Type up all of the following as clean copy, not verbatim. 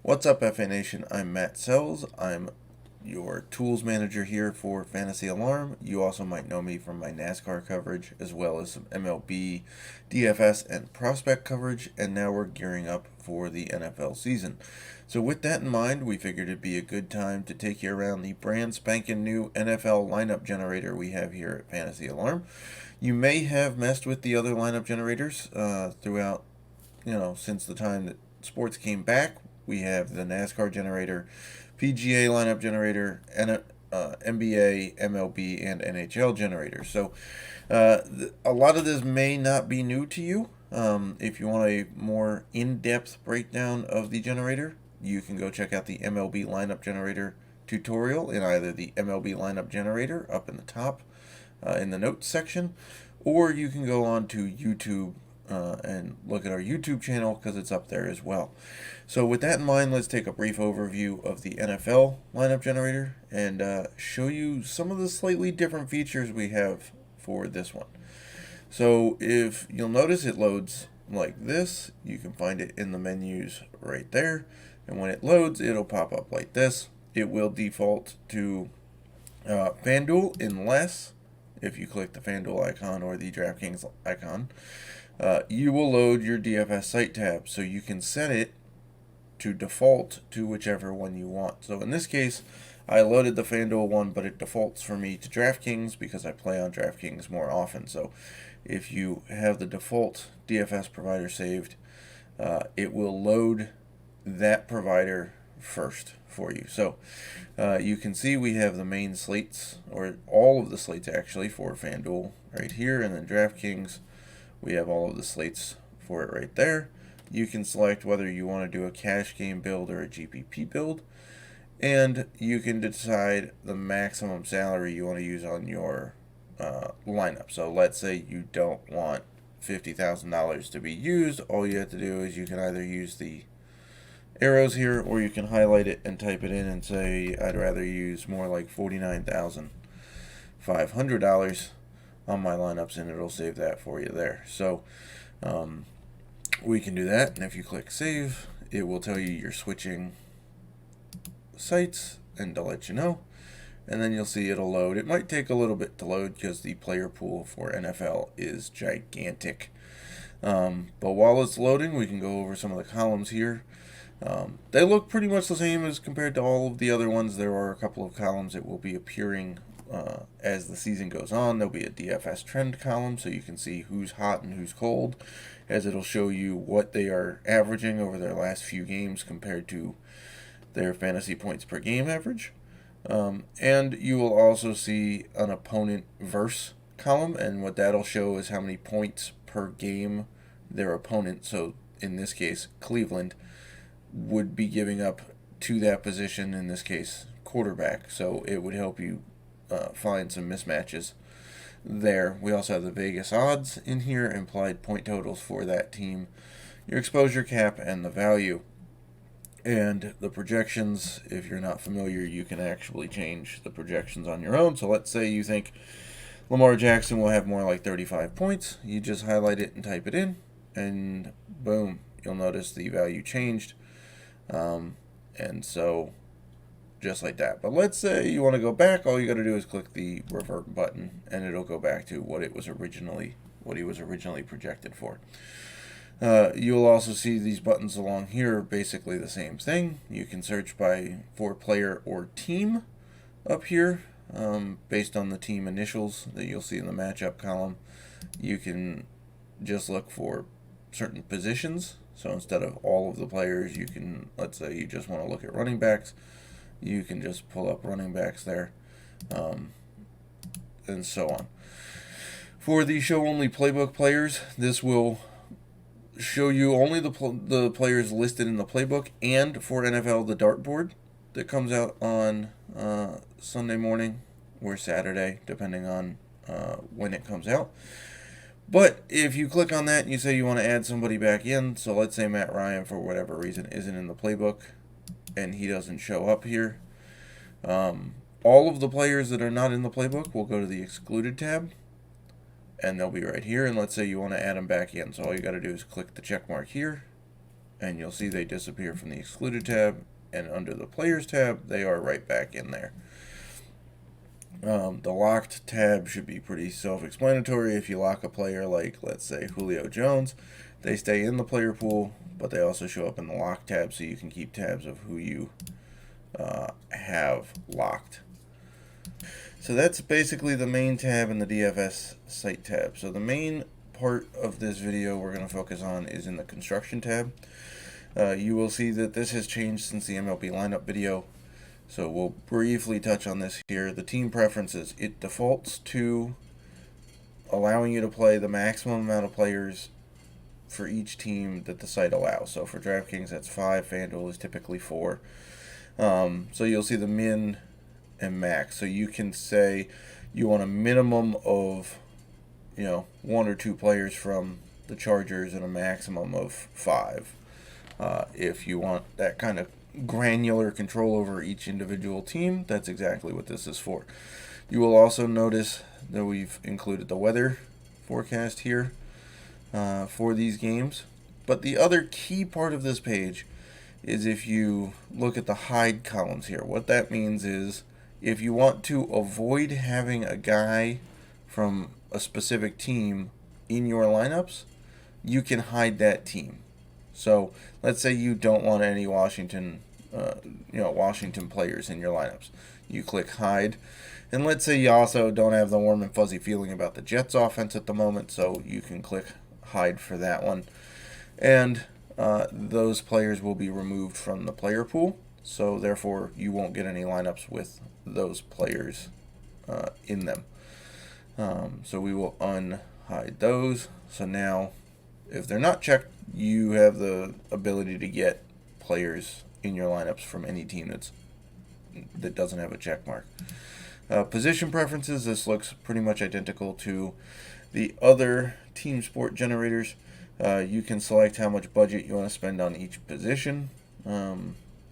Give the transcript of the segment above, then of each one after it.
What's up, FA Nation? I'm Matt Selz. I'm your tools manager here for Fantasy Alarm. You also might know me from my NASCAR coverage, as well as some MLB, DFS, and prospect coverage, and now we're gearing up for the NFL season. So with that in mind, we figured it'd be a good time to take you around the brand spanking new NFL lineup generator we have here at Fantasy Alarm. You may have messed with the other lineup generators throughout, since the time that sports came back. We have the NASCAR generator, PGA lineup generator, and NBA, MLB, and NHL generator. So a lot of this may not be new to you. If you want a more in-depth breakdown of the generator, you can go check out the MLB lineup generator tutorial in either the MLB lineup generator up in the top in the notes section, or you can go on to YouTube and look at our YouTube channel because it's up there as well. So with that in mind, let's take a brief overview of the NFL lineup generator and show you some of the slightly different features we have for this one. So if you'll notice, it loads like this. You can find it in the menus right there, and when it loads, it'll pop up like this. It will default to FanDuel unless if you click the FanDuel icon or the DraftKings icon, you will load your DFS site tab, so you can set it to default to whichever one you want. So in this case, I loaded the FanDuel one, but it defaults for me to DraftKings because I play on DraftKings more often. So if you have the default DFS provider saved, it will load that provider first for you. So you can see we have the main slates, or all of the slates actually, for FanDuel right here, and then DraftKings, we have all of the slates for it right there. You can select whether you want to do a cash game build or a GPP build, and you can decide the maximum salary you want to use on your lineup. So let's say you don't want $50,000 to be used. All you have to do is you can either use the arrows here, or you can highlight it and type it in and say I'd rather use more like $49,500 on my lineups, and it'll save that for you there. So we can do that, and if you click save, it will tell you you're switching sites and to let you know, and then you'll see it'll load. It might take a little bit to load because the player pool for NFL is gigantic, but while it's loading, we can go over some of the columns here. They look pretty much the same as compared to all of the other ones. There are a couple of columns that will be appearing as the season goes on. There'll be a DFS Trend column, so you can see who's hot and who's cold, as it'll show you what they are averaging over their last few games compared to their fantasy points per game average. And you will also see an opponent verse column, and what that'll show is how many points per game their opponent, so in this case Cleveland, would be giving up to that position, in this case quarterback. So it would help you find some mismatches there. We also have the Vegas odds in here, implied point totals for that team, your exposure cap, and the value. And the projections, if you're not familiar, you can actually change the projections on your own. So let's say you think Lamar Jackson will have more like 35 points. You just highlight it and type it in, and boom, you'll notice the value changed. And so just like that. But let's say you want to go back, all you got to do is click the revert button, and it'll go back to what he was originally projected for. You'll also see these buttons along here are basically the same thing. You can search for player or team up here, based on the team initials that you'll see in the matchup column. You can just look for certain positions. So instead of all of the players, you can, let's say you just want to look at running backs, you can just pull up running backs there, and so on. For the show-only playbook players, this will show you only the players listed in the playbook, and for NFL, the dartboard that comes out on Sunday morning or Saturday, depending on when it comes out. But if you click on that and you say you want to add somebody back in, so let's say Matt Ryan, for whatever reason, isn't in the playbook and he doesn't show up here, all of the players that are not in the playbook will go to the excluded tab, and they'll be right here. And let's say you want to add them back in, so all you got to do is click the check mark here, and you'll see they disappear from the excluded tab, and under the players tab they are right back in there. The locked tab should be pretty self-explanatory. If you lock a player like, let's say, Julio Jones, they stay in the player pool, but they also show up in the lock tab, so you can keep tabs of who you have locked. So that's basically the main tab in the DFS site tab. So the main part of this video we're going to focus on is in the construction tab. You will see that this has changed since the MLB lineup video. So we'll briefly touch on this here. The team preferences, it defaults to allowing you to play the maximum amount of players for each team that the site allows. So for DraftKings, that's 5. FanDuel is typically 4. So you'll see the min and max. So you can say you want a minimum of, 1 or 2 players from the Chargers and a maximum of 5. If you want that kind of granular control over each individual team, that's exactly what this is for. You will also notice that we've included the weather forecast here for these games. But the other key part of this page is if you look at the hide columns here. What that means is if you want to avoid having a guy from a specific team in your lineups, you can hide that team. So let's say you don't want any Washington players in your lineups. You click hide, and let's say you also don't have the warm and fuzzy feeling about the Jets offense at the moment, so you can click hide for that one, and those players will be removed from the player pool. So therefore, you won't get any lineups with those players in them. So we will unhide those. So now, if they're not checked, you have the ability to get players in your lineups from any team that doesn't have a check mark. Position preferences, this looks pretty much identical to the other team sport generators. You can select how much budget you want to spend on each position,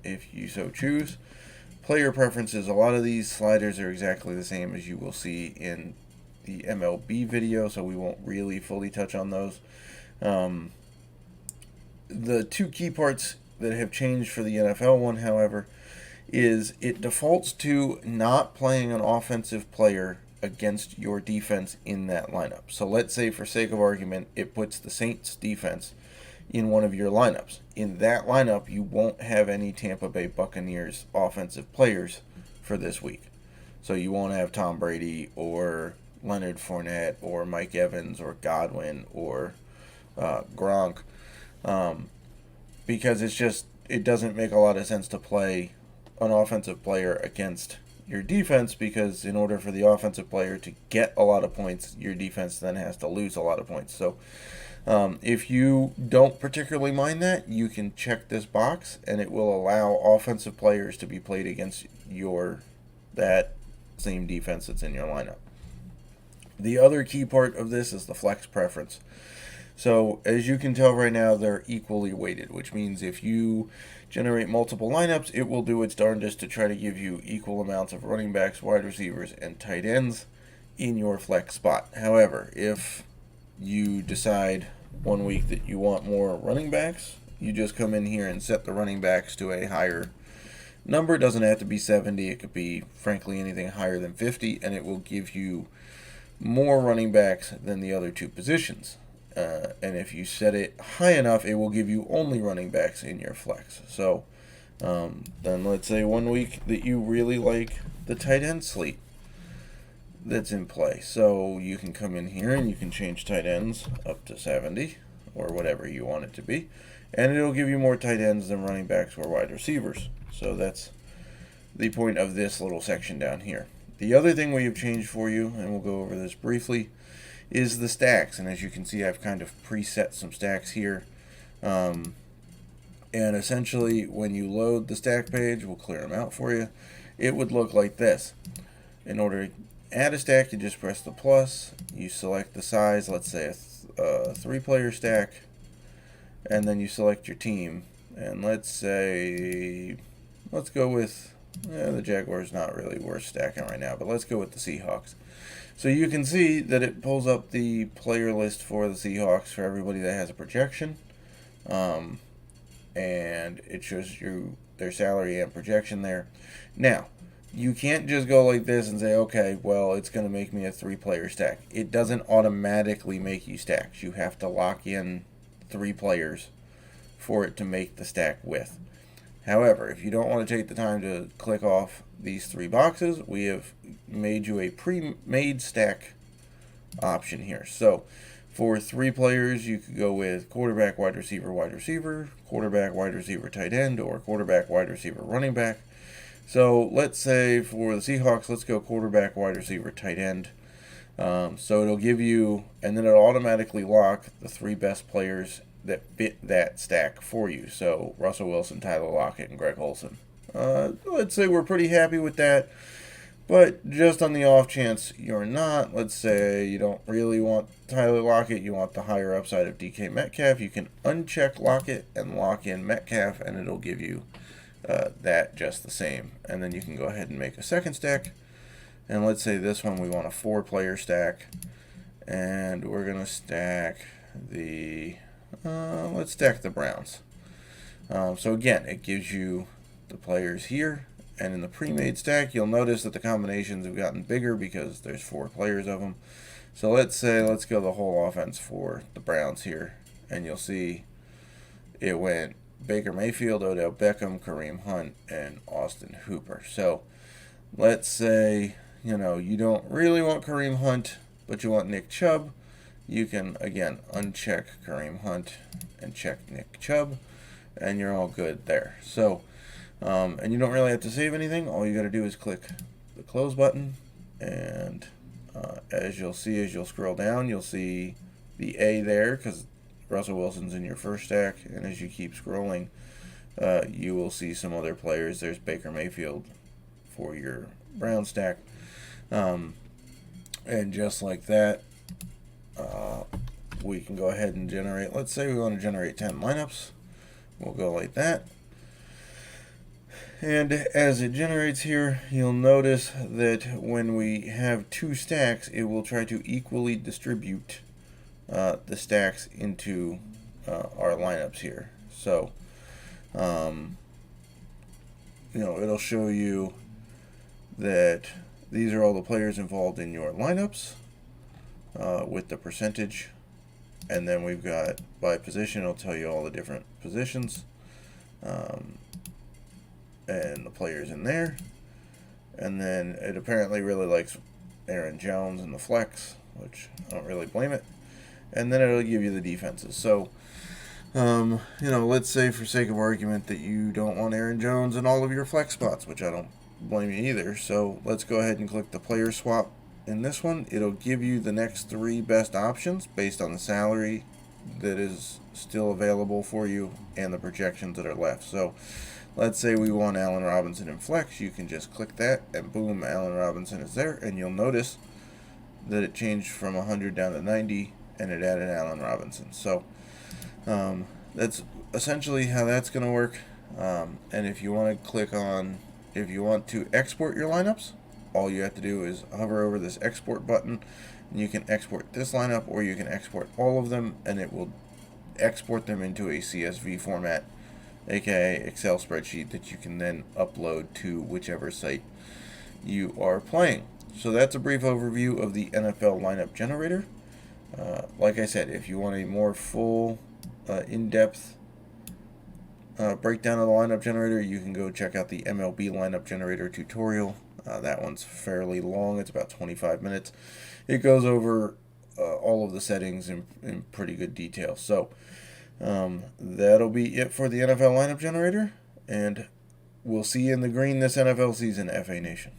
if you so choose. Player preferences, a lot of these sliders are exactly the same as you will see in the MLB video, so we won't really fully touch on those. The two key parts that have changed for the NFL one, however, is it defaults to not playing an offensive player against your defense in that lineup. So let's say, for sake of argument, it puts the Saints defense in one of your lineups. In that lineup, you won't have any Tampa Bay Buccaneers offensive players for this week. So you won't have Tom Brady or Leonard Fournette or Mike Evans or Godwin or Gronk, because it doesn't make a lot of sense to play an offensive player against your defense, because in order for the offensive player to get a lot of points, your defense then has to lose a lot of points. So if you don't particularly mind that, you can check this box, and it will allow offensive players to be played against that same defense that's in your lineup. The other key part of this is the flex preference. So as you can tell right now, they're equally weighted, which means if you generate multiple lineups, it will do its darndest to try to give you equal amounts of running backs, wide receivers, and tight ends in your flex spot. However, if you decide one week that you want more running backs, you just come in here and set the running backs to a higher number. It doesn't have to be 70. It could be, frankly, anything higher than 50, and it will give you more running backs than the other two positions. And if you set it high enough, it will give you only running backs in your flex. So then let's say one week that you really like the tight end slate that's in play. So you can come in here and you can change tight ends up to 70 or whatever you want it to be. And it'll give you more tight ends than running backs or wide receivers. So that's the point of this little section down here. The other thing we have changed for you, and we'll go over this briefly, is the stacks. And as you can see, I've kind of preset some stacks here. And essentially, when you load the stack page, we'll clear them out for you, it would look like this. In order to add a stack, you just press the plus, you select the size, let's say a 3-player stack, and then you select your team. And let's go with, the Jaguars not really worth stacking right now, but let's go with the Seahawks. So you can see that it pulls up the player list for the Seahawks for everybody that has a projection. and it shows you their salary and projection there. Now, you can't just go like this and say, okay, well, it's going to make me a 3-player stack. It doesn't automatically make you stacks. You have to lock in 3 players for it to make the stack with. However, if you don't want to take the time to click off these 3 boxes, we have made you a pre-made stack option here. So for 3 players, you could go with quarterback, wide receiver, quarterback, wide receiver, tight end, or quarterback, wide receiver, running back. So let's say for the Seahawks, let's go quarterback, wide receiver, tight end. So it'll give you, and then it'll automatically lock the 3 best players that fit that stack for you. So Russell Wilson, Tyler Lockett, and Greg Olsen. Let's say we're pretty happy with that. But just on the off chance you're not, let's say you don't really want Tyler Lockett, you want the higher upside of DK Metcalf, you can uncheck Lockett and lock in Metcalf, and it'll give you that just the same. And then you can go ahead and make a second stack. And let's say this one we want a 4-player stack. And we're going to stack the, let's stack the Browns. So again, it gives you the players here. And in the pre-made stack, you'll notice that the combinations have gotten bigger because there's 4 players of them. So let's go the whole offense for the Browns here. And you'll see it went Baker Mayfield, Odell Beckham, Kareem Hunt, and Austin Hooper. So let's say, you don't really want Kareem Hunt, but you want Nick Chubb. You can, again, uncheck Kareem Hunt and check Nick Chubb, and you're all good there. So, and you don't really have to save anything. All you got to do is click the close button, and as you'll see, as you'll scroll down, you'll see the A there because Russell Wilson's in your first stack, and as you keep scrolling, you will see some other players. There's Baker Mayfield for your Brown stack, and just like that, we can go ahead and generate. Let's say we want to generate 10 lineups. We'll go like that. And as it generates here, you'll notice that when we have 2 stacks, it will try to equally distribute the stacks into our lineups here. So, it'll show you that these are all the players involved in your lineups with the percentage. And then we've got by position, it'll tell you all the different positions. And the players in there. And then it apparently really likes Aaron Jones in the flex, which I don't really blame it. And then it'll give you the defenses. So, let's say for sake of argument that you don't want Aaron Jones in all of your flex spots, which I don't blame you either. So let's go ahead and click the player swap in this one. It'll give you the next 3 best options based on the salary that is still available for you and the projections that are left. So let's say we want Allen Robinson in flex. You can just click that, and boom, Allen Robinson is there. And you'll notice that it changed from 100 down to 90, and it added Allen Robinson. So that's essentially how that's going to work. And if you want to export your lineups, all you have to do is hover over this export button, and you can export this lineup, or you can export all of them, and it will export them into a CSV format, aka Excel spreadsheet, that you can then upload to whichever site you are playing. So that's a brief overview of the NFL lineup generator. Like I said, if you want a more full, in-depth breakdown of the lineup generator, you can go check out the MLB lineup generator tutorial. That one's fairly long. It's about 25 minutes. It goes over all of the settings in pretty good detail. So that'll be it for the NFL lineup generator, and we'll see you in the green this NFL season, FA Nation.